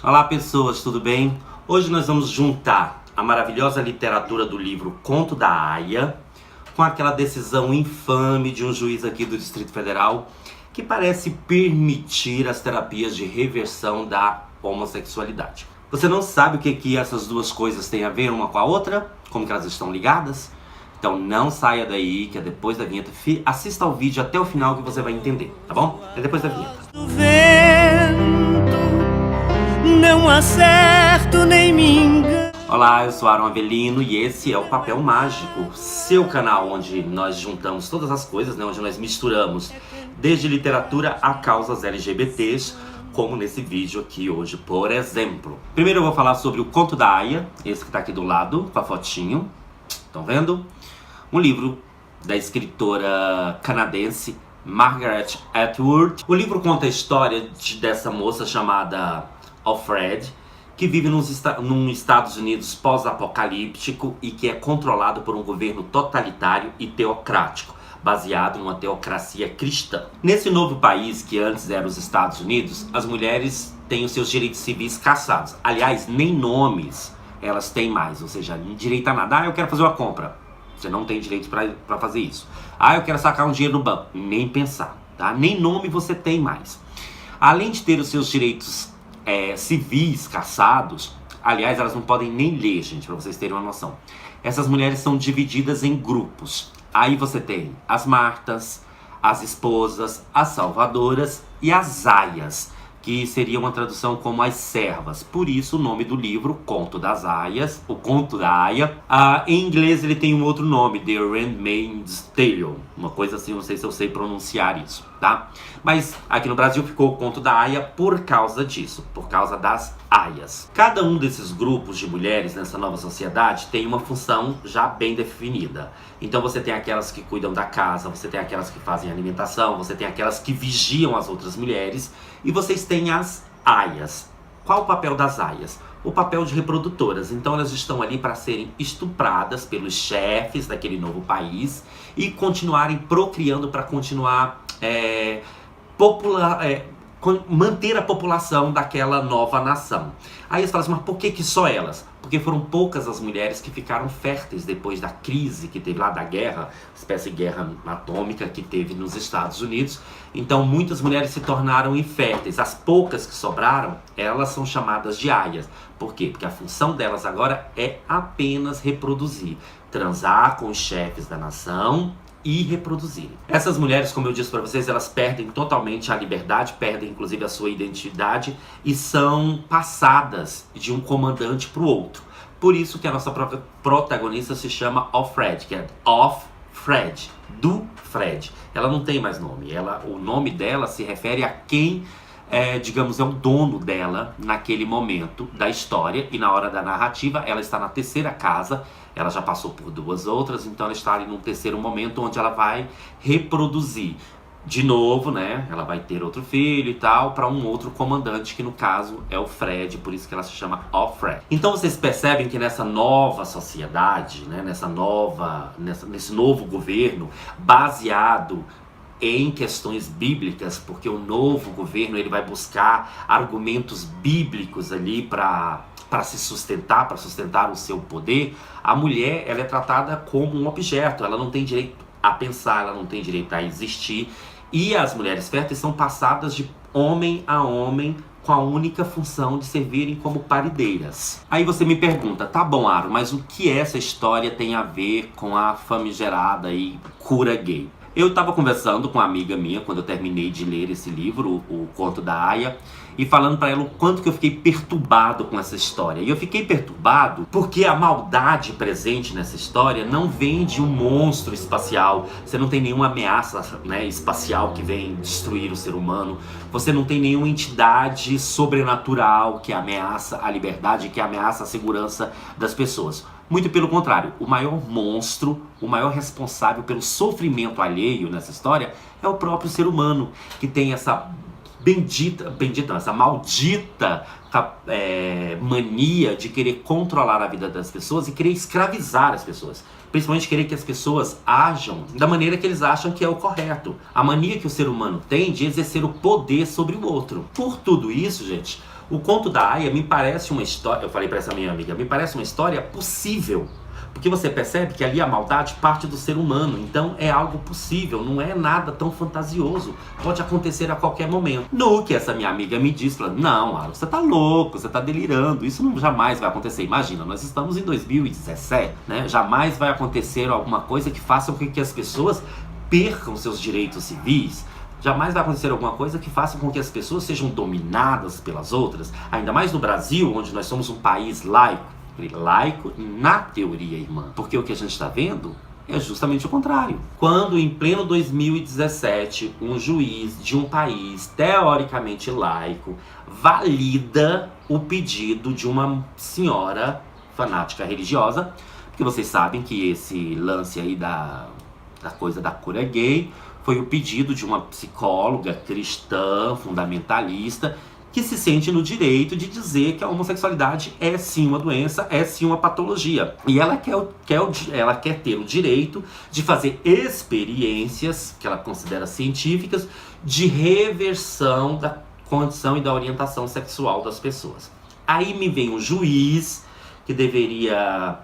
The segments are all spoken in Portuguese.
Olá pessoas, tudo bem? Hoje nós vamos juntar a maravilhosa literatura do livro Conto da Aia com aquela decisão infame de um juiz aqui do Distrito Federal que parece permitir as terapias de reversão da homossexualidade. Você não sabe o que essas duas coisas têm a ver uma com a outra? Como que elas estão ligadas? Então não saia daí, que é depois da vinheta. Assista ao vídeo até o final que você vai entender, tá bom? É depois da vinheta. Não acerto nem me engano. Olá, eu sou Aaron Avelino e esse é o Papel Mágico, seu canal onde nós juntamos todas as coisas, né? Onde nós misturamos desde literatura a causas LGBTs, como nesse vídeo aqui hoje, por exemplo. Primeiro eu vou falar sobre o Conto da Aia, esse que tá aqui do lado, com a fotinho. Estão vendo? Um livro da escritora canadense Margaret Atwood. O livro conta a história dessa moça chamada Alfred, que vive num Estados Unidos pós-apocalíptico e que é controlado por um governo totalitário e teocrático, baseado numa teocracia cristã. Nesse novo país, que antes era os Estados Unidos, as mulheres têm os seus direitos civis cassados. Aliás, nem nomes elas têm mais, ou seja, não direito a nada. Ah, eu quero fazer uma compra. Você não tem direito para fazer isso. Ah, eu quero sacar um dinheiro no banco. Nem pensar, tá? Nem nome você tem mais. Além de ter os seus direitos civis cassados, aliás, elas não podem nem ler, gente, para vocês terem uma noção. Essas mulheres são divididas em grupos. Aí você tem as Martas, as esposas, as salvadoras e as aias, que seria uma tradução como as servas. Por isso o nome do livro, Conto das Aias, o Conto da Aia. Em inglês ele tem um outro nome, The Handmaid's Tale, uma coisa assim, não sei se eu sei pronunciar isso, tá? Mas aqui no Brasil ficou o Conto da Aia por causa disso, por causa das aias. Cada um desses grupos de mulheres nessa nova sociedade tem uma função já bem definida. Então você tem aquelas que cuidam da casa, você tem aquelas que fazem alimentação, você tem aquelas que vigiam as outras mulheres e vocês têm as aias. Qual o papel das aias? O papel de reprodutoras. Então elas estão ali para serem estupradas pelos chefes daquele novo país e continuarem procriando para continuar manter a população daquela nova nação. Aí eles falam assim, mas por que só elas? Porque foram poucas as mulheres que ficaram férteis depois da crise que teve lá da guerra, espécie de guerra atômica que teve nos Estados Unidos. Então muitas mulheres se tornaram inférteis. As poucas que sobraram, elas são chamadas de aias. Por quê? Porque a função delas agora é apenas reproduzir, transar com os chefes da nação e reproduzirem. Essas mulheres, como eu disse para vocês, elas perdem totalmente a liberdade, perdem inclusive a sua identidade e são passadas de um comandante para o outro. Por isso que a nossa própria protagonista se chama Alfred, que é Of Fred, do Fred. Ela não tem mais nome, o nome dela se refere a quem digamos, é o dono dela naquele momento da história, e na hora da narrativa ela está na terceira casa, ela já passou por duas outras, então ela está ali num terceiro momento onde ela vai reproduzir de novo, né? Ela vai ter outro filho e tal, para um outro comandante, que no caso é o Fred, por isso que ela se chama Alfred. Então vocês percebem que nessa nova sociedade, né? Nesse novo governo, baseado em questões bíblicas, porque o novo governo ele vai buscar argumentos bíblicos ali para se sustentar, para sustentar o seu poder. A mulher, ela é tratada como um objeto, ela não tem direito a pensar, ela não tem direito a existir, e as mulheres férteis são passadas de homem a homem com a única função de servirem como parideiras. Aí você me pergunta, tá bom, Aro, mas o que essa história tem a ver com a famigerada e cura gay? Eu estava conversando com uma amiga minha quando eu terminei de ler esse livro, o Conto da Aia, e falando para ela o quanto que eu fiquei perturbado com essa história. E eu fiquei perturbado porque a maldade presente nessa história não vem de um monstro espacial. Você não tem nenhuma ameaça, né, espacial que vem destruir o ser humano. Você não tem nenhuma entidade sobrenatural que ameaça a liberdade, que ameaça a segurança das pessoas. Muito pelo contrário, o maior monstro, o maior responsável pelo sofrimento alheio nessa história é o próprio ser humano, que tem essa essa maldita mania de querer controlar a vida das pessoas e querer escravizar as pessoas. Principalmente querer que as pessoas ajam da maneira que eles acham que é o correto. A mania que o ser humano tem de exercer o poder sobre o outro. Por tudo isso, gente, O conto da Aya me parece uma história, eu falei para essa minha amiga, me parece uma história possível. Porque você percebe que ali a maldade parte do ser humano, então é algo possível, não é nada tão fantasioso, pode acontecer a qualquer momento. No que essa minha amiga me disse, falando, não, Aro, você tá louco, você tá delirando, isso não jamais vai acontecer. Imagina, nós estamos em 2017, né? Jamais vai acontecer alguma coisa que faça com que as pessoas percam seus direitos civis. Jamais vai acontecer alguma coisa que faça com que as pessoas sejam dominadas pelas outras, ainda mais no Brasil, onde nós somos um país laico. Laico na teoria, irmã. Porque o que a gente está vendo é justamente o contrário. Quando em pleno 2017, um juiz de um país teoricamente laico valida o pedido de uma senhora fanática religiosa, porque vocês sabem que esse lance aí da coisa da cura gay foi o pedido de uma psicóloga cristã, fundamentalista, que se sente no direito de dizer que a homossexualidade é sim uma doença, é sim uma patologia. E ela quer ter o direito de fazer experiências, que ela considera científicas, de reversão da condição e da orientação sexual das pessoas. Aí me vem um juiz que deveria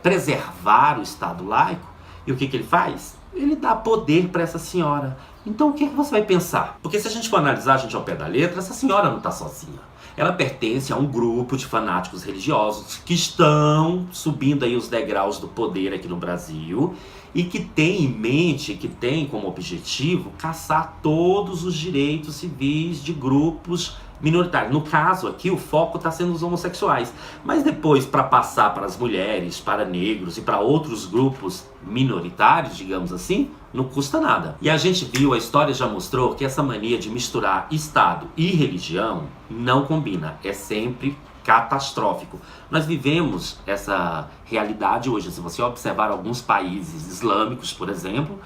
preservar o Estado laico, e o que ele faz? Ele dá poder para essa senhora. Então o que você vai pensar? Porque se a gente for analisar, a gente ao pé da letra, essa senhora não está sozinha. Ela pertence a um grupo de fanáticos religiosos que estão subindo aí os degraus do poder aqui no Brasil e que tem em mente, que tem como objetivo caçar todos os direitos civis de grupos minoritários. No caso aqui, o foco está sendo os homossexuais. Mas depois, para passar para as mulheres, para negros e para outros grupos minoritários, digamos assim, não custa nada. E a gente viu, a história já mostrou que essa mania de misturar Estado e religião não combina. É sempre catastrófico. Nós vivemos essa realidade hoje. Se você observar alguns países islâmicos, por exemplo,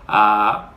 a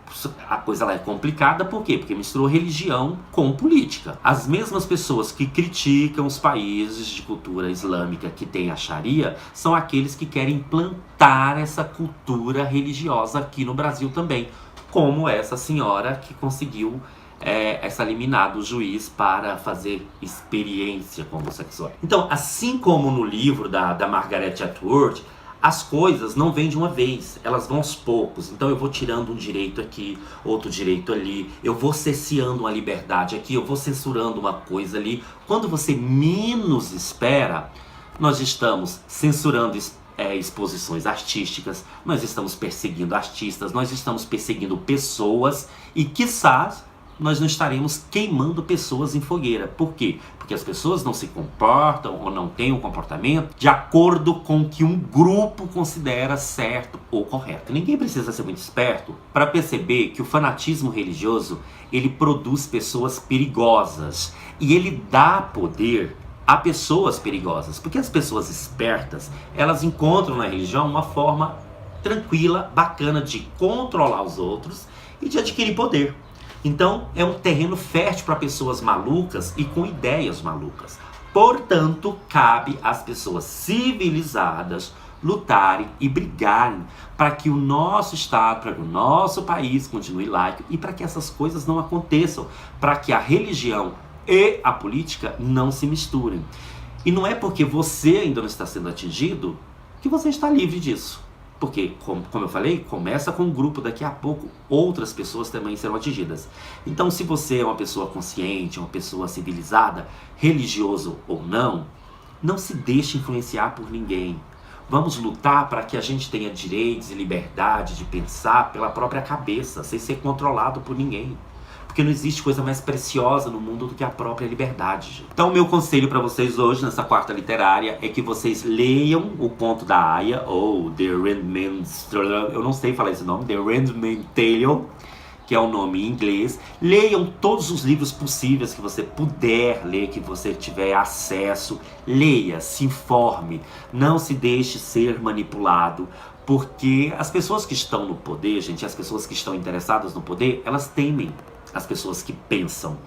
coisa lá é complicada. Por quê? Porque misturou religião com política. As mesmas pessoas que criticam os países de cultura islâmica que tem a Sharia são aqueles que querem implantar essa cultura religiosa aqui no Brasil também, como essa senhora que conseguiu essa liminar do juiz para fazer experiência com homossexuais. Então, assim como no livro da Margaret Atwood, as coisas não vêm de uma vez, elas vão aos poucos. Então eu vou tirando um direito aqui, outro direito ali, eu vou cesseando uma liberdade aqui, eu vou censurando uma coisa ali. Quando você menos espera, nós estamos censurando exposições artísticas, nós estamos perseguindo artistas, nós estamos perseguindo pessoas e, quiçás, nós não estaremos queimando pessoas em fogueira. Por quê? Porque as pessoas não se comportam ou não têm um comportamento de acordo com o que um grupo considera certo ou correto. Ninguém precisa ser muito esperto para perceber que o fanatismo religioso, ele produz pessoas perigosas e ele dá poder a pessoas perigosas. Porque as pessoas espertas, elas encontram na religião uma forma tranquila, bacana de controlar os outros e de adquirir poder. Então, é um terreno fértil para pessoas malucas e com ideias malucas. Portanto, cabe às pessoas civilizadas lutarem e brigarem para que o nosso Estado, para que o nosso país continue laico e para que essas coisas não aconteçam, para que a religião e a política não se misturem. E não é porque você ainda não está sendo atingido que você está livre disso. Porque, como eu falei, começa com um grupo, daqui a pouco outras pessoas também serão atingidas. Então, se você é uma pessoa consciente, uma pessoa civilizada, religioso ou não, não se deixe influenciar por ninguém. Vamos lutar para que a gente tenha direitos e liberdade de pensar pela própria cabeça, sem ser controlado por ninguém. Porque não existe coisa mais preciosa no mundo do que a própria liberdade, gente. Então, o meu conselho para vocês hoje, nessa quarta literária, é que vocês leiam o conto da Aya, ou The Handmaid's Tale, eu não sei falar esse nome, The Handmaid's Tale, que é o nome em inglês. Leiam todos os livros possíveis que você puder ler, que você tiver acesso. Leia, se informe, não se deixe ser manipulado. Porque as pessoas que estão no poder, gente, as pessoas que estão interessadas no poder, elas temem as pessoas que pensam.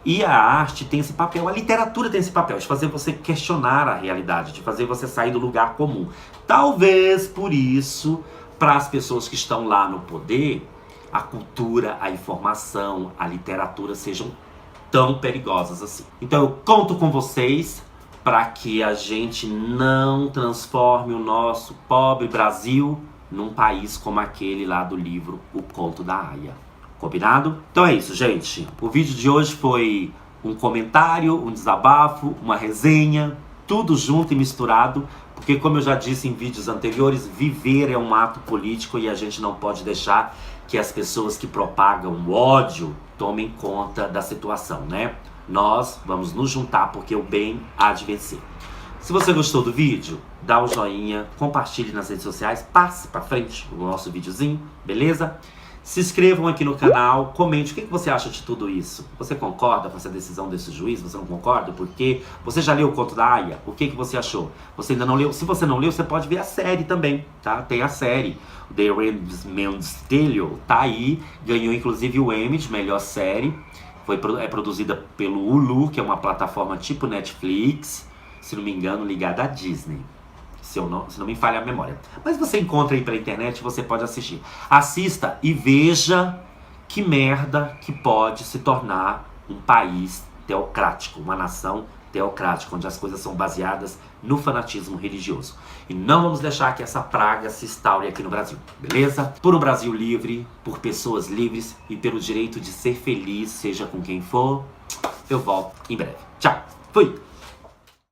E a arte tem esse papel, a literatura tem esse papel de fazer você questionar a realidade, de fazer você sair do lugar comum. Talvez por isso, para as pessoas que estão lá no poder, a cultura, a informação, a literatura sejam tão perigosas assim. Então eu conto com vocês para que a gente não transforme o nosso pobre Brasil num país como aquele lá do livro O Conto da Aia. Combinado? Então é isso, gente. O vídeo de hoje foi um comentário, um desabafo, uma resenha, tudo junto e misturado, porque como eu já disse em vídeos anteriores, viver é um ato político e a gente não pode deixar que as pessoas que propagam o ódio tomem conta da situação, né? Nós vamos nos juntar porque o bem há de vencer. Se você gostou do vídeo, dá um joinha, compartilhe nas redes sociais, passe pra frente o nosso videozinho, beleza? Se inscrevam aqui no canal, comente o que você acha de tudo isso. Você concorda com essa decisão desse juiz? Você não concorda? Por quê? Você já leu o Conto da Aia? O que você achou? Você ainda não leu? Se você não leu, você pode ver a série também, tá? Tem a série. The Handmaid's Tale tá aí, ganhou inclusive o Emmy de melhor série. É produzida pelo Hulu, que é uma plataforma tipo Netflix, se não me engano, ligada à Disney. Se não me falha a memória. Mas você encontra aí pela internet, você pode assistir. Assista e veja que merda que pode se tornar um país teocrático, uma nação teocrática, onde as coisas são baseadas no fanatismo religioso. E não vamos deixar que essa praga se instaure aqui no Brasil, beleza? Por um Brasil livre, por pessoas livres e pelo direito de ser feliz, seja com quem for, eu volto em breve. Tchau, fui!